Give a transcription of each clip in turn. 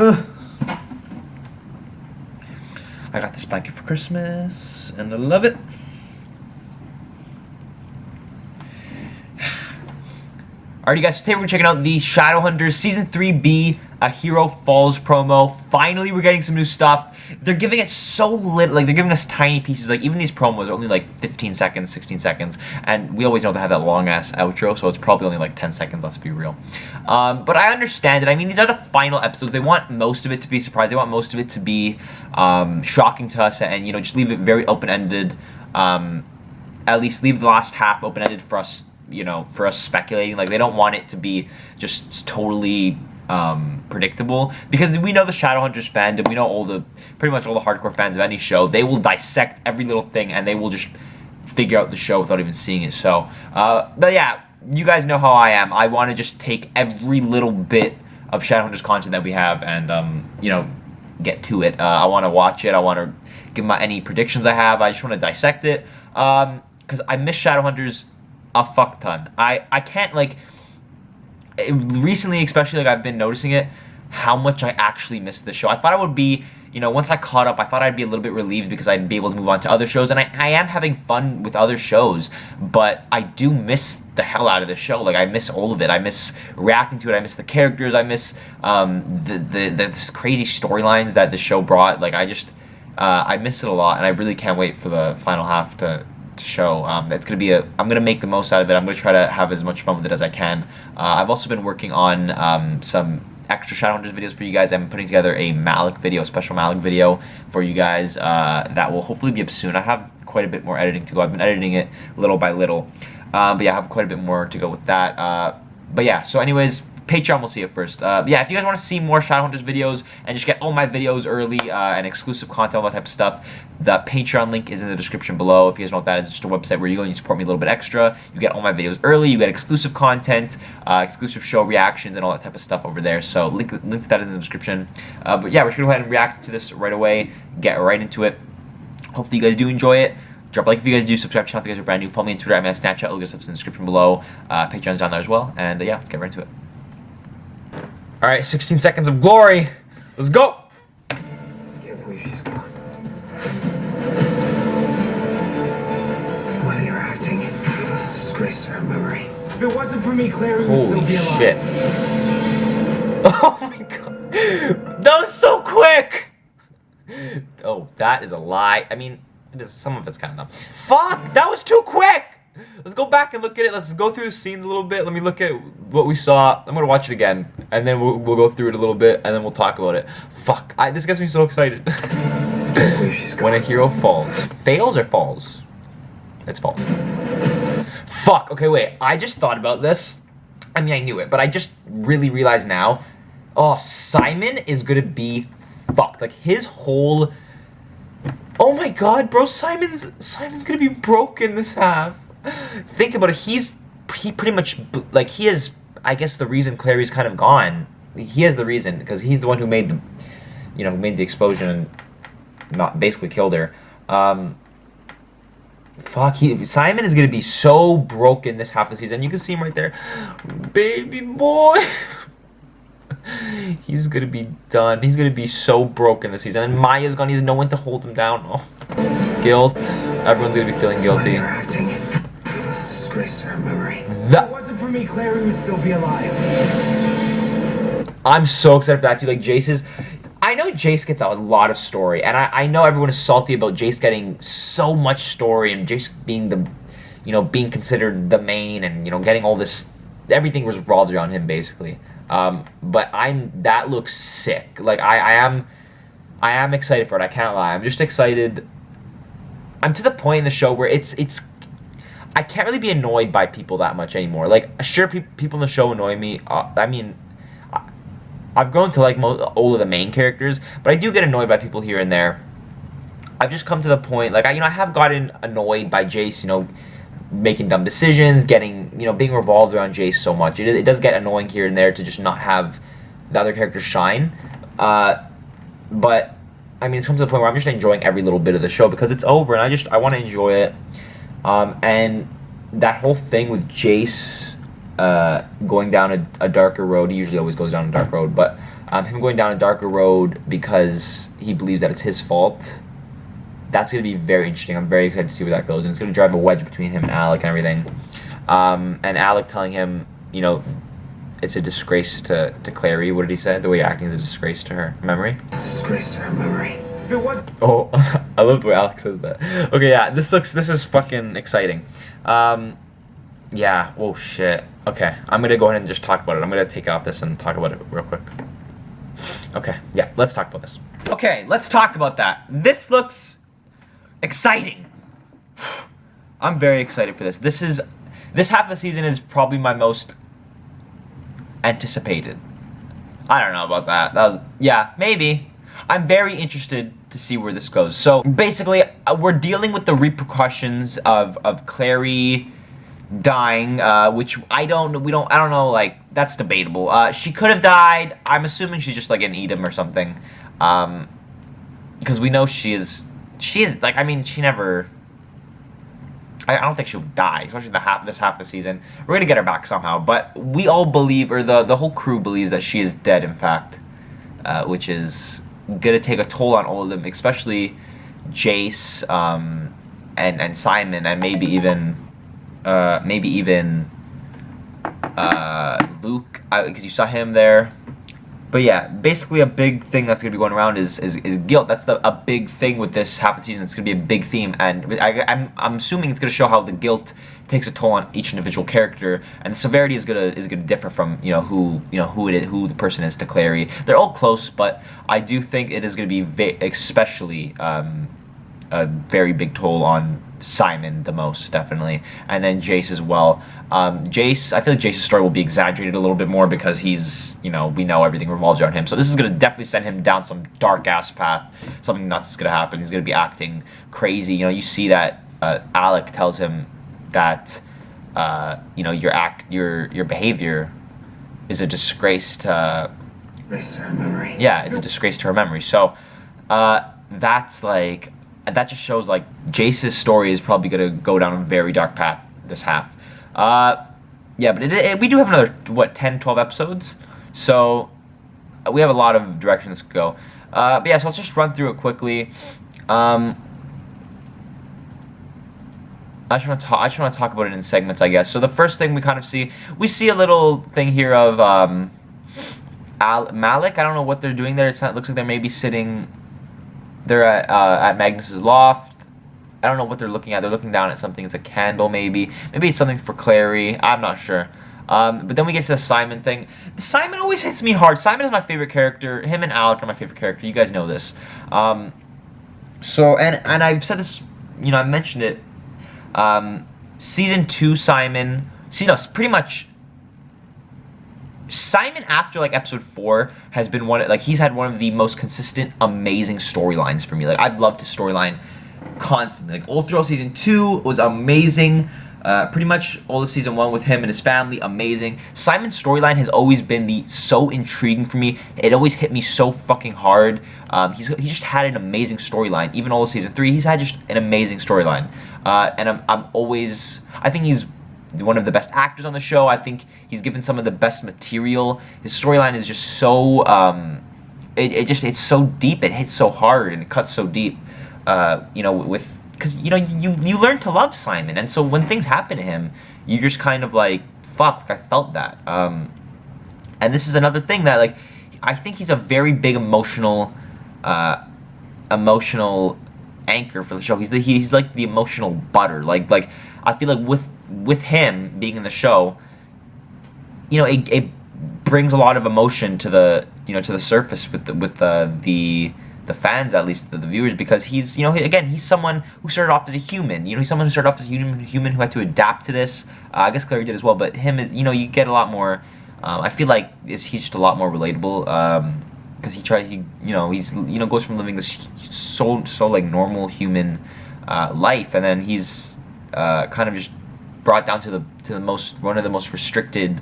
Ugh. I got this blanket for Christmas, and I love it. Alrighty guys, so today we're checking out the Shadowhunters Season 3B, a Hero Falls promo. Finally, we're getting some new stuff. They're giving it so little, like they're giving us tiny pieces, like even these promos are only like 15 seconds, 16 seconds, and we always know they have that long-ass outro, so it's probably only like 10 seconds, let's be real. But I understand it. I mean, these are the final episodes. They want most of it to be a surprise. They want most of it to be shocking to us, and, you know, just leave it very open-ended. At least leave the last half open-ended for us, you know, for us speculating. Like, they don't want it to be just totally predictable, because we know the Shadowhunters fandom, we know pretty much all the hardcore fans of any show. They will dissect every little thing, and they will just figure out the show without even seeing it. So, but yeah, you guys know how I am. I want to just take every little bit of Shadowhunters content that we have and, you know, get to it. I want to watch it. I want to give any predictions I have. I just want to dissect it, because I miss Shadowhunters a fuck ton. I can't, like, recently, especially, like, I've been noticing it, how much I actually miss the show. I thought I would be, you know, once I caught up, I thought I'd be a little bit relieved because I'd be able to move on to other shows, and I am having fun with other shows, but I do miss the hell out of the show. Like, I miss all of it. I miss reacting to it. I miss the characters. I miss the crazy storylines that the show brought. Like, I miss it a lot, and I really can't wait for the final half to show. It's gonna be I'm gonna make the most out of it. I'm gonna try to have as much fun with it as I can. I've also been working on some extra Shadowhunters videos for you guys. I'm putting together a Malik video, a special Malik video for you guys that will hopefully be up soon. I have quite a bit more editing to go. I've been editing it little by little, but yeah, I have quite a bit more to go with that. But yeah, so anyways, Patreon will see it first. Yeah, if you guys want to see more Shadowhunters videos and just get all my videos early and exclusive content, all that type of stuff, the Patreon link is in the description below. If you guys know what that is, it's just a website where you go and you support me a little bit extra. You get all my videos early, you get exclusive content, exclusive show reactions, and all that type of stuff over there. So link to that is in the description. But yeah, we're just going to go ahead and react to this right away, get right into it. Hopefully you guys do enjoy it. Drop a like if you guys do, subscribe to the channel if you guys are brand new. Follow me on Twitter, I'm at Snapchat, all the stuff is in the description below. Patreon's down there as well. And yeah, let's get right into it. Alright, 16 seconds of glory. Let's go! I can't believe she's gone. The way you're acting, it's a disgrace to her memory. If it wasn't for me, Clary would still be alive. Holy shit. Oh my god. That was so quick! Oh, that is a lie. I mean, some of it's kind of dumb. Fuck! That was too quick! Let's go back and look at it. Let's go through the scenes a little bit. Let me look at what we saw. I'm gonna watch it again, and then we'll go through it a little bit, and then we'll talk about it. Fuck! This gets me so excited. When a hero falls, fails or falls? It's falls. Fuck. Okay, wait. I just thought about this. I mean, I knew it, but I just really realized now. Oh, Simon is gonna be fucked. Like his whole. Oh my god, bro! Simon's gonna be broken this half. Think about it. He pretty much, like, he is, I guess, the reason Clary's kind of gone. He is the reason, because he's the one who made the, you know, who made the explosion and not basically killed her. Fuck, Simon is gonna be so broken this half of the season. You can see him right there, baby boy. He's gonna be done. He's gonna be so broken this season. And Maya's gone. He has no one to hold him down. Oh, guilt. Everyone's gonna be feeling guilty. Disgrace to her memory. If it wasn't for me, Clary would still be alive. I'm so excited for that too. Like Jace's, I know Jace gets a lot of story, and I know everyone is salty about Jace getting so much story and Jace being the, you know, being considered the main, and, you know, getting all this, everything was revolved around him basically. But that looks sick. Like I am excited for it. I can't lie. I'm just excited. I'm to the point in the show where I can't really be annoyed by people that much anymore. Like, sure, people in the show annoy me. I mean, I've grown to like all of the main characters, but I do get annoyed by people here and there. I've just come to the point, like, I have gotten annoyed by Jace, you know, making dumb decisions, getting, you know, being revolved around Jace so much. It does get annoying here and there to just not have the other characters shine. But I mean, it's come to the point where I'm just enjoying every little bit of the show because it's over, and I want to enjoy it. And that whole thing with Jace going down a darker road. He usually always goes down a dark road, but him going down a darker road because he believes that it's his fault. That's going to be very interesting. I'm very excited to see where that goes, and it's going to drive a wedge between him and Alec and everything. And Alec telling him, you know, it's a disgrace to Clary. What did he say? The way you're acting is a disgrace to her memory. It's a disgrace to her memory. If it was Oh, I love the way Alex says that. Okay, yeah, this is fucking exciting. Yeah, oh shit. Okay, I'm gonna go ahead and just talk about it. I'm gonna take off this and talk about it real quick. Okay, yeah, let's talk about this. Okay, let's talk about that. This looks exciting. I'm very excited for this. This half of the season is probably my most anticipated. I don't know about that. Yeah, maybe. I'm very interested to see where this goes. So basically, we're dealing with the repercussions of Clary dying, which I don't know, like, that's debatable. She could have died. I'm assuming she's just like an Edom or something. Because we know she is like, I mean, she never, I don't think she'll die, especially this half of the season. We're gonna get her back somehow, but we all believe, or the whole crew believes, that she is dead, in fact, which is gonna take a toll on all of them, especially Jace, and Simon, and maybe even Luke, because you saw him there. But yeah, basically a big thing that's going to be going around is guilt. That's a big thing with this half of the season. It's going to be a big theme, and I'm assuming it's going to show how the guilt takes a toll on each individual character, and the severity is going to differ from who the person is to Clary. They're all close, but I do think it is going to be especially a very big toll on Simon the most, definitely, and then Jace as well. Jace, I feel like Jace's story will be exaggerated a little bit more because he's, we know everything revolves around him. So this is going to definitely send him down some dark-ass path. Something nuts is going to happen. He's going to be acting crazy. You see that Alec tells him that, your behavior is a disgrace to... Disgrace to her memory. Yeah, it's a disgrace to her memory. So, that's like... That just shows, like, Jace's story is probably going to go down a very dark path this half. Yeah, but we do have another, 10, 12 episodes? So, we have a lot of directions to go. But yeah, so let's just run through it quickly. I just want to talk about it in segments, I guess. So the first thing we kind of see, we see a little thing here of Malik. I don't know what they're doing there. It looks like they're maybe sitting... They're at Magnus's loft. I don't know what they're looking at. They're looking down at something. It's a candle, maybe. Maybe it's something for Clary. I'm not sure. But then we get to the Simon thing. Simon always hits me hard. Simon is my favorite character. Him and Alec are my favorite character. You guys know this. So, and I've said this, I've mentioned it. Season 2 Simon... pretty much... Simon, after, like, episode 4, has been he's had one of the most consistent, amazing storylines for me. Like, I've loved his storyline constantly. Like, all throughout season 2 was amazing. Pretty much all of season 1 with him and his family, amazing. Simon's storyline has always been so intriguing for me. It always hit me so fucking hard. He just had an amazing storyline. Even all of season 3, he's had just an amazing storyline. And I think he's one of the best actors on the show. I think he's given some of the best material. His storyline is just so it's so deep. It hits so hard and it cuts so deep. Because you learn to love Simon, and so when things happen to him, you just kind of like, fuck, I felt that. And this is another thing that, like, I think he's a very big emotional anchor for the show. He's like the emotional butter. Like I feel like with him being in the show, it brings a lot of emotion to the to the surface with the fans, at least the viewers, because he's he's someone who started off as a human. He's someone who started off as a human who had to adapt to this. I guess Clary did as well, but him is you get a lot more. I feel like he's just a lot more relatable. Because he goes from living this so like normal human life, and then he's kind of just brought down to one of the most restricted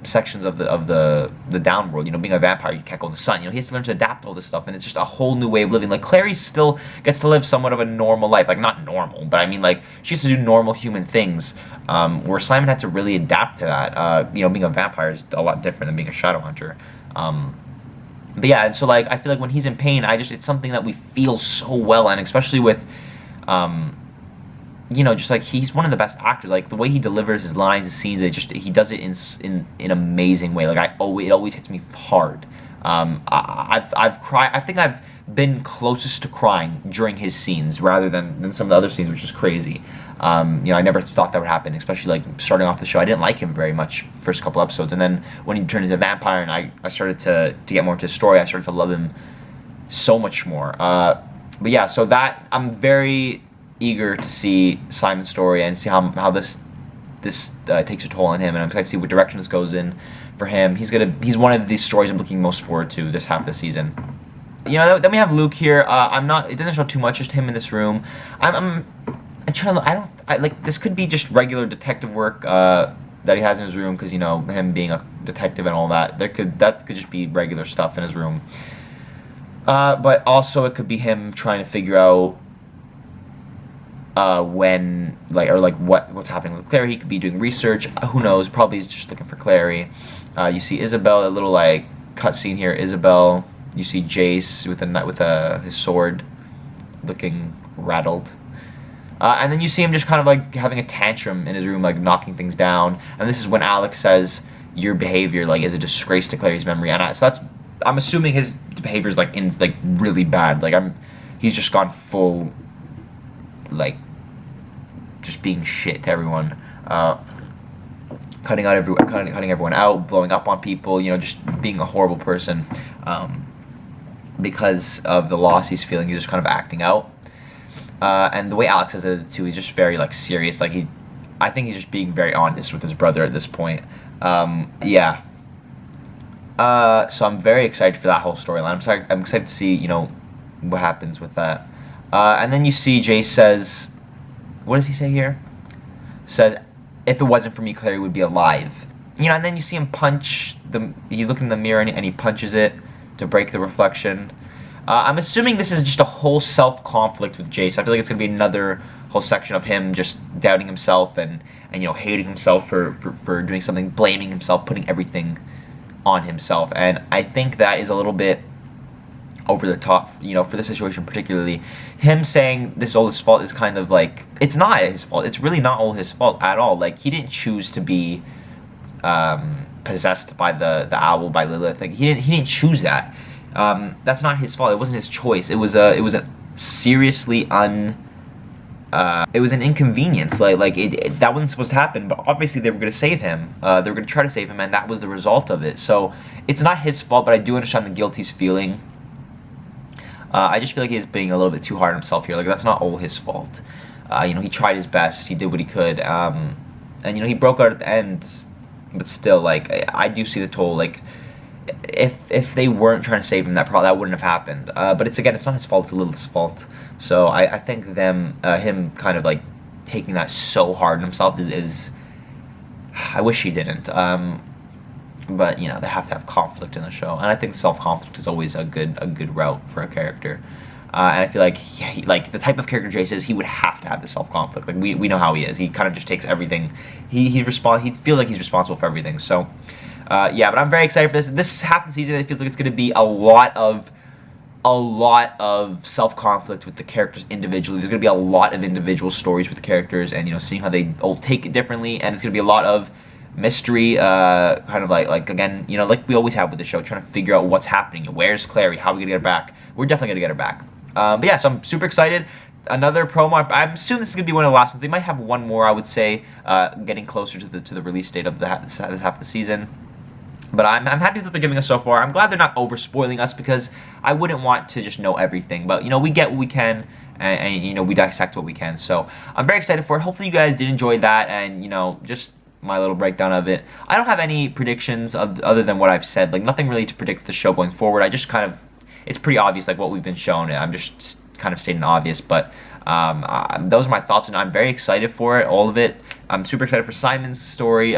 sections of the down world. You know, being a vampire, you can't go in the sun. You know, he has to learn to adapt to all this stuff, and it's just a whole new way of living. Like Clary still gets to live somewhat of a normal life, like not normal, but I mean like she has to do normal human things. Where Simon had to really adapt to that. You know, being a vampire is a lot different than being a Shadowhunter. But yeah, and so like I feel like when he's in pain, it's something that we feel so well, and especially with you know, just like he's one of the best actors. Like the way he delivers his lines, his scenes, he does it in an amazing way. Like it always hits me hard. I've cried. I think I've been closest to crying during his scenes rather than some of the other scenes, which is crazy. You know, I never thought that would happen, especially like starting off the show. I didn't like him very much first couple episodes, and then when he turned into a vampire, and I started to get more into his story, I started to love him so much more. But yeah, so that I'm very eager to see Simon's story and see how this takes a toll on him, and I'm excited to see what direction this goes in for him. He's one of these stories I'm looking most forward to this half of the season. You know, then we have Luke here. It doesn't show too much, just him in this room. I'm trying to like this could be just regular detective work that he has in his room, because you know, him being a detective and all that. That could just be regular stuff in his room. But also it could be him trying to figure out what's happening with Clary. He could be doing research. Who knows? Probably he's just looking for Clary. You see Isabel, a little like cutscene here. Isabel. You see Jace with his sword, looking rattled. And then you see him just kind of like having a tantrum in his room, like knocking things down. And this is when Alex says, "Your behavior like is a disgrace to Clary's memory." And I'm assuming his behavior is like really bad. Like he's just gone full, like, just being shit to everyone, cutting everyone out, blowing up on people. You know, just being a horrible person. Because of the loss he's feeling, he's just kind of acting out. And the way Alex says it too, he's just very like serious. Like I think he's just being very honest with his brother at this point. Yeah. So I'm very excited for that whole storyline. I'm excited to see, you know, what happens with that. And then you see Jace says, what does he say here? Says, if it wasn't for me, Clary would be alive. You know, and then you see him he's looking in the mirror and he punches it to break the reflection. I'm assuming this is just a whole self-conflict with Jace. I feel like it's going to be another whole section of him just doubting himself and you know, hating himself for doing something, blaming himself, putting everything on himself. And I think that is a little bit over the top, you know, for this situation particularly. Him saying this is all his fault is kind of like, it's not his fault. It's really not all his fault at all. Like, he didn't choose to be possessed by the owl, by Lilith. Like, he didn't choose that. That's not his fault. It wasn't his choice. It was a seriously it was an inconvenience. That wasn't supposed to happen. But obviously they were going to save him. They were going to try to save him, and that was the result of it. So it's not his fault. But I do understand the guilt he's feeling. I just feel like he's being a little bit too hard on himself here. Like, that's not all his fault. You know, he tried his best. He did what he could. And you know, he broke out at the end. But still, like, I do see the toll. Like, if they weren't trying to save him, that wouldn't have happened. But it's not his fault. It's Lilith's fault. So I think him kind of like taking that so hard on himself is I wish he didn't. But you know, they have to have conflict in the show, and I think self-conflict is always a good route for a character. And I feel like like the type of character Jace is, he would have to have the self-conflict. Like we know how he is. He kind of just takes everything. He feels like he's responsible for everything. So. Yeah, but I'm very excited for this. This half the season, it feels like it's going to be a lot of self-conflict with the characters individually. There's going to be a lot of individual stories with the characters, and you know, seeing how they all take it differently. And it's going to be a lot of mystery, kind of like again, you know, like we always have with the show, trying to figure out what's happening. Where's Clary? How are we going to get her back? We're definitely going to get her back. But yeah, so I'm super excited. Another promo. I'm assuming this is going to be one of the last ones. They might have one more, I would say, getting closer to the release date of this half of the season. But I'm happy with what they're giving us so far. I'm glad they're not over-spoiling us, because I wouldn't want to just know everything. But, you know, we get what we can, and you know, we dissect what we can. So I'm very excited for it. Hopefully you guys did enjoy that, and, you know, just my little breakdown of it. I don't have any predictions other than what I've said. Like, nothing really to predict the show going forward. I just kind of, it's pretty obvious, like, what we've been shown. I'm just kind of stating the obvious, but those are my thoughts, and I'm very excited for it, all of it. I'm super excited for Simon's story.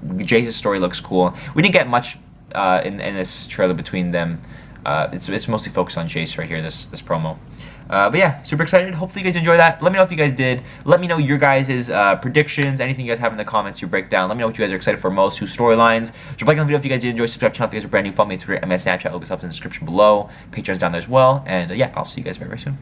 Jace's story looks cool. We didn't get much in this trailer between them. It's mostly focused on Jace right here, this promo. But yeah, super excited. Hopefully you guys enjoy that. Let me know if you guys did. Let me know your guys' predictions, anything you guys have in the comments, your breakdown. Let me know what you guys are excited for most, whose storylines. Drop a like on the video if you guys did enjoy. Subscribe to the channel if you guys are brand new. Follow me on Twitter, MS Snapchat. Look us up in the description below. Patreon's down there as well. And yeah, I'll see you guys very, very soon.